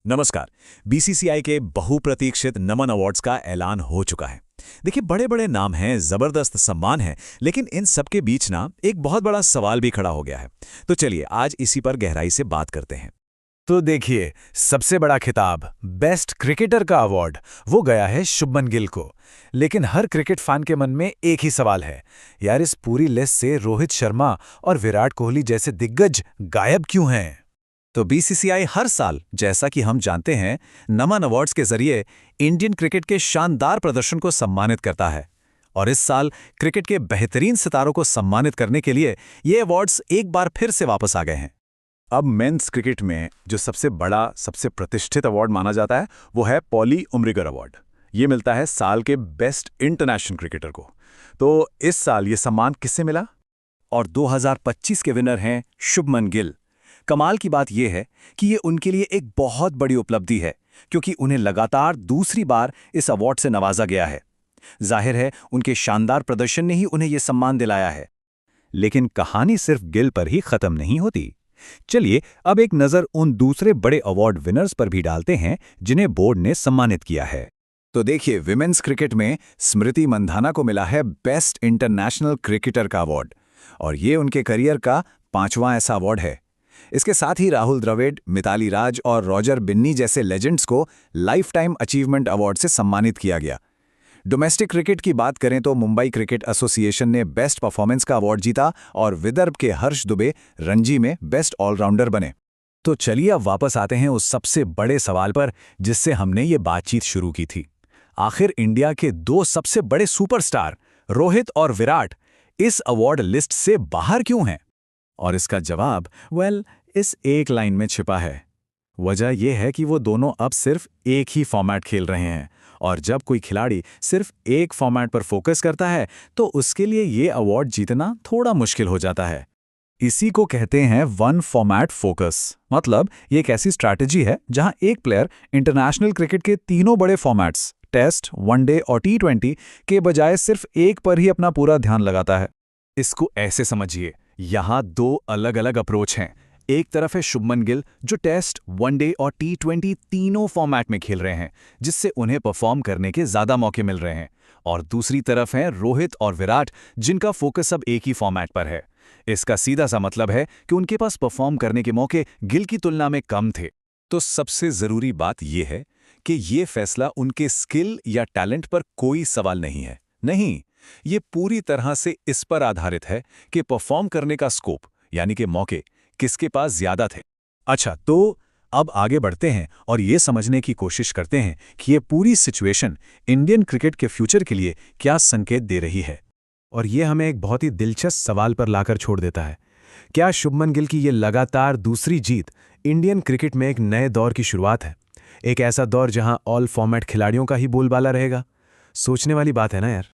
नमस्कार। बीसीसीआई के बहुप्रतीक्षित नमन अवार्ड्स का ऐलान हो चुका है। देखिए, बड़े बड़े नाम हैं, जबरदस्त सम्मान है, लेकिन इन सबके बीच ना एक बहुत बड़ा सवाल भी खड़ा हो गया है। तो चलिए आज इसी पर गहराई से बात करते हैं। तो देखिए, सबसे बड़ा खिताब बेस्ट क्रिकेटर का अवार्ड वो गया है शुभमन गिल को। लेकिन हर क्रिकेट फैन के मन में एक ही सवाल है, यार इस पूरी लिस्ट से रोहित शर्मा और विराट कोहली जैसे दिग्गज गायब क्यों हैं? तो बीसीसीआई हर साल, जैसा कि हम जानते हैं, नमन अवार्ड्स के जरिए इंडियन क्रिकेट के शानदार प्रदर्शन को सम्मानित करता है। और इस साल क्रिकेट के बेहतरीन सितारों को सम्मानित करने के लिए ये अवार्ड्स एक बार फिर से वापस आ गए हैं। अब मेंस क्रिकेट में जो सबसे बड़ा, सबसे प्रतिष्ठित अवार्ड माना जाता है वो है पॉली उम्रिगर अवार्ड। ये मिलता है साल के बेस्ट इंटरनेशनल क्रिकेटर को। तो इस साल ये सम्मान किससे मिला? और 2025 के विनर हैं शुभमन गिल। कमाल की बात यह है कि ये उनके लिए एक बहुत बड़ी उपलब्धि है, क्योंकि उन्हें लगातार दूसरी बार इस अवार्ड से नवाजा गया है। जाहिर है, उनके शानदार प्रदर्शन ने ही उन्हें यह सम्मान दिलाया है। लेकिन कहानी सिर्फ गिल पर ही खत्म नहीं होती। चलिए अब एक नज़र उन दूसरे बड़े अवार्ड विनर्स पर भी डालते हैं जिन्हें बोर्ड ने सम्मानित किया है। तो देखिए, विमेंस क्रिकेट में स्मृति मंधाना को मिला है बेस्ट इंटरनेशनल क्रिकेटर का अवार्ड, और ये उनके करियर का 5वां ऐसा अवार्ड है। इसके साथ ही राहुल द्रविड़, मिताली राज और रॉजर बिन्नी जैसे लेजेंड्स को लाइफ टाइम अचीवमेंट अवार्ड से सम्मानित किया गया। डोमेस्टिक क्रिकेट की बात करें तो मुंबई क्रिकेट एसोसिएशन ने बेस्ट परफॉर्मेंस का अवार्ड जीता और विदर्भ के हर्ष दुबे रणजी में बेस्ट ऑलराउंडर बने। तो चलिए अब वापस आते हैं उस सबसे बड़े सवाल पर जिससे हमने ये बातचीत शुरू की थी। आखिर इंडिया के दो सबसे बड़े सुपरस्टार रोहित और विराट इस अवार्ड लिस्ट से बाहर क्यों हैं? और इसका जवाब इस एक लाइन में छिपा है। वजह यह है कि वो दोनों अब सिर्फ एक ही फॉर्मेट खेल रहे हैं, और जब कोई खिलाड़ी सिर्फ एक फॉर्मेट पर फोकस करता है तो उसके लिए ये अवार्ड जीतना थोड़ा मुश्किल हो जाता है। इसी को कहते हैं वन फॉर्मेट फोकस। मतलब ये एक ऐसी स्ट्रैटेजी है जहां एक प्लेयर इंटरनेशनल क्रिकेट के तीनों बड़े फॉर्मेट्स टेस्ट, वनडे और टी20 के बजाय सिर्फ एक पर ही अपना पूरा ध्यान लगाता है। इसको ऐसे समझिए, यहाँ दो अलग अलग अप्रोच हैं। एक तरफ है शुभमन गिल जो टेस्ट, वनडे और टी20 तीनों फॉर्मेट में खेल रहे हैं, जिससे उन्हें परफॉर्म करने के ज्यादा मौके मिल रहे हैं। और दूसरी तरफ हैं रोहित और विराट, जिनका फोकस अब एक ही फॉर्मेट पर है। इसका सीधा सा मतलब है कि उनके पास परफॉर्म करने के मौके गिल की तुलना में कम थे। तो सबसे जरूरी बात यह है कि ये फैसला उनके स्किल या टैलेंट पर कोई सवाल नहीं है। नहीं, ये पूरी तरह से इस पर आधारित है कि परफॉर्म करने का स्कोप यानी कि मौके किसके पास ज्यादा थे। अच्छा, तो अब आगे बढ़ते हैं और ये समझने की कोशिश करते हैं कि ये पूरी सिचुएशन इंडियन क्रिकेट के फ्यूचर के लिए क्या संकेत दे रही है। और ये हमें एक बहुत ही दिलचस्प सवाल पर लाकर छोड़ देता है। क्या शुभमन गिल की ये लगातार दूसरी जीत इंडियन क्रिकेट में एक नए दौर की शुरुआत है? एक ऐसा दौर जहां ऑल फॉर्मेट खिलाड़ियों का ही बोलबाला रहेगा? सोचने वाली बात है ना यार।